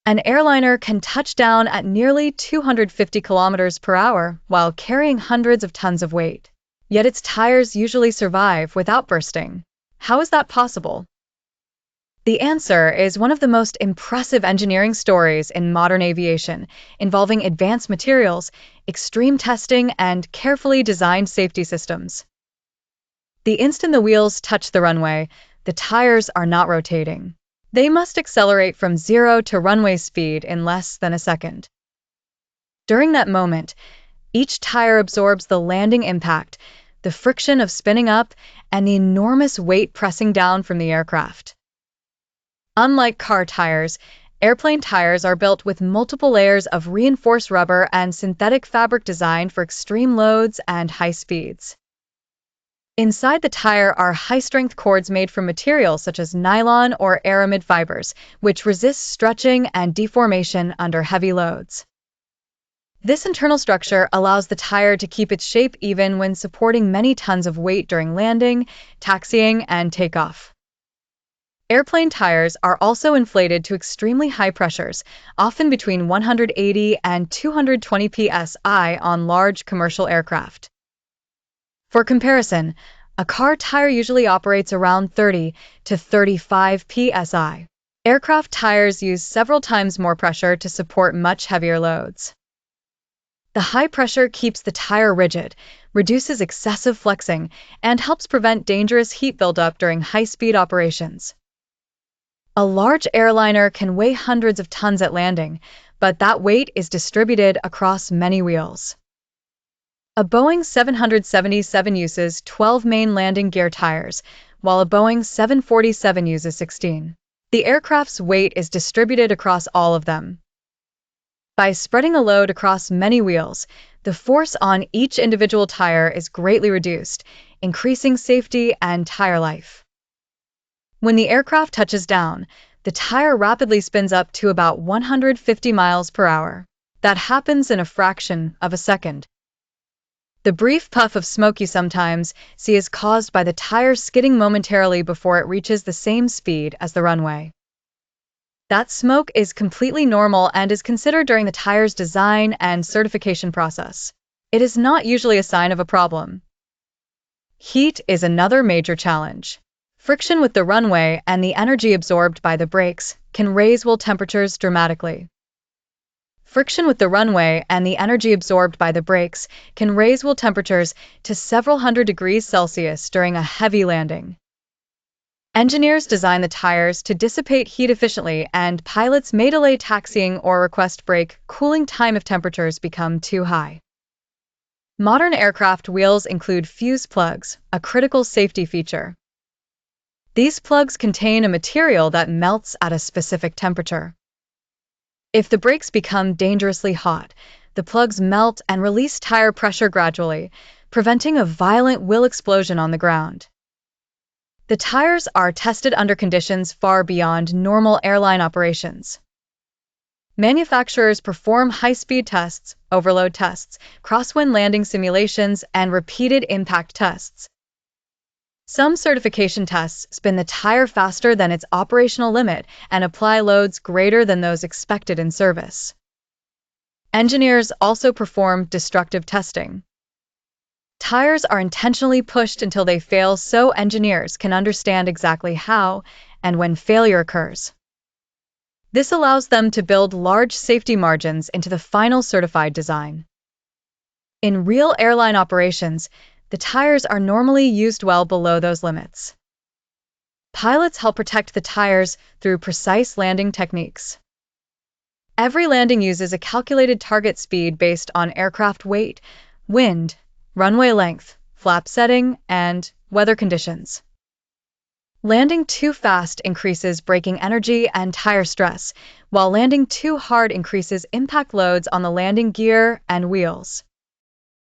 An airliner can touch down at nearly 250 kilometers per hour while carrying hundreds of tons of weight. Yet its tires usually survive without bursting. How is that possible? The answer is one of the most impressive engineering stories in modern aviation, involving advanced materials, extreme testing, and carefully designed safety systems. The instant the wheels touch the runway, the tires are not rotating. They must accelerate from 0 to runway speed in less than a second. During that moment, each tire absorbs the landing impact, the friction of spinning up, and the enormous weight pressing down from the aircraft. Unlike car tires, airplane tires are built with multiple layers of reinforced rubber and synthetic fabric designed for extreme loads and high speeds. Inside the tire are high-strength cords made from materials such as nylon or aramid fibers, which resist stretching and deformation under heavy loads. This internal structure allows the tire to keep its shape even when supporting many tons of weight during landing, taxiing, and takeoff. Airplane tires are also inflated to extremely high pressures, often between 180 and 220 psi on large commercial aircraft. For comparison, a car tire usually operates around 30 to 35 psi. Aircraft tires use several times more pressure to support much heavier loads. The high pressure keeps the tire rigid, reduces excessive flexing, and helps prevent dangerous heat buildup during high-speed operations. A large airliner can weigh hundreds of tons at landing, but that weight is distributed across many wheels. A Boeing 777 uses 12 main landing gear tires, while a Boeing 747 uses 16. The aircraft's weight is distributed across all of them. By spreading a load across many wheels, the force on each individual tire is greatly reduced, increasing safety and tire life. When the aircraft touches down, the tire rapidly spins up to about 150 miles per hour. That happens in a fraction of a second. The brief puff of smoke you sometimes see is caused by the tire skidding momentarily before it reaches the same speed as the runway. That smoke is completely normal and is considered during the tire's design and certification process. It is not usually a sign of a problem. Heat is another major challenge. Friction with the runway and the energy absorbed by the brakes can raise wheel temperatures dramatically. Friction with the runway and the energy absorbed by the brakes can raise wheel temperatures to several hundred degrees Celsius during a heavy landing. Engineers design the tires to dissipate heat efficiently, and pilots may delay taxiing or request brake cooling time if temperatures become too high. Modern aircraft wheels include fuse plugs, a critical safety feature. These plugs contain a material that melts at a specific temperature. If the brakes become dangerously hot, the plugs melt and release tire pressure gradually, preventing a violent wheel explosion on the ground. The tires are tested under conditions far beyond normal airline operations. Manufacturers perform high-speed tests, overload tests, crosswind landing simulations, and repeated impact tests. Some certification tests spin the tire faster than its operational limit and apply loads greater than those expected in service. Engineers also perform destructive testing. Tires are intentionally pushed until they fail so engineers can understand exactly how and when failure occurs. This allows them to build large safety margins into the final certified design. In real airline operations, the tires are normally used well below those limits. Pilots help protect the tires through precise landing techniques. Every landing uses a calculated target speed based on aircraft weight, wind, runway length, flap setting, and weather conditions. Landing too fast increases braking energy and tire stress, while landing too hard increases impact loads on the landing gear and wheels.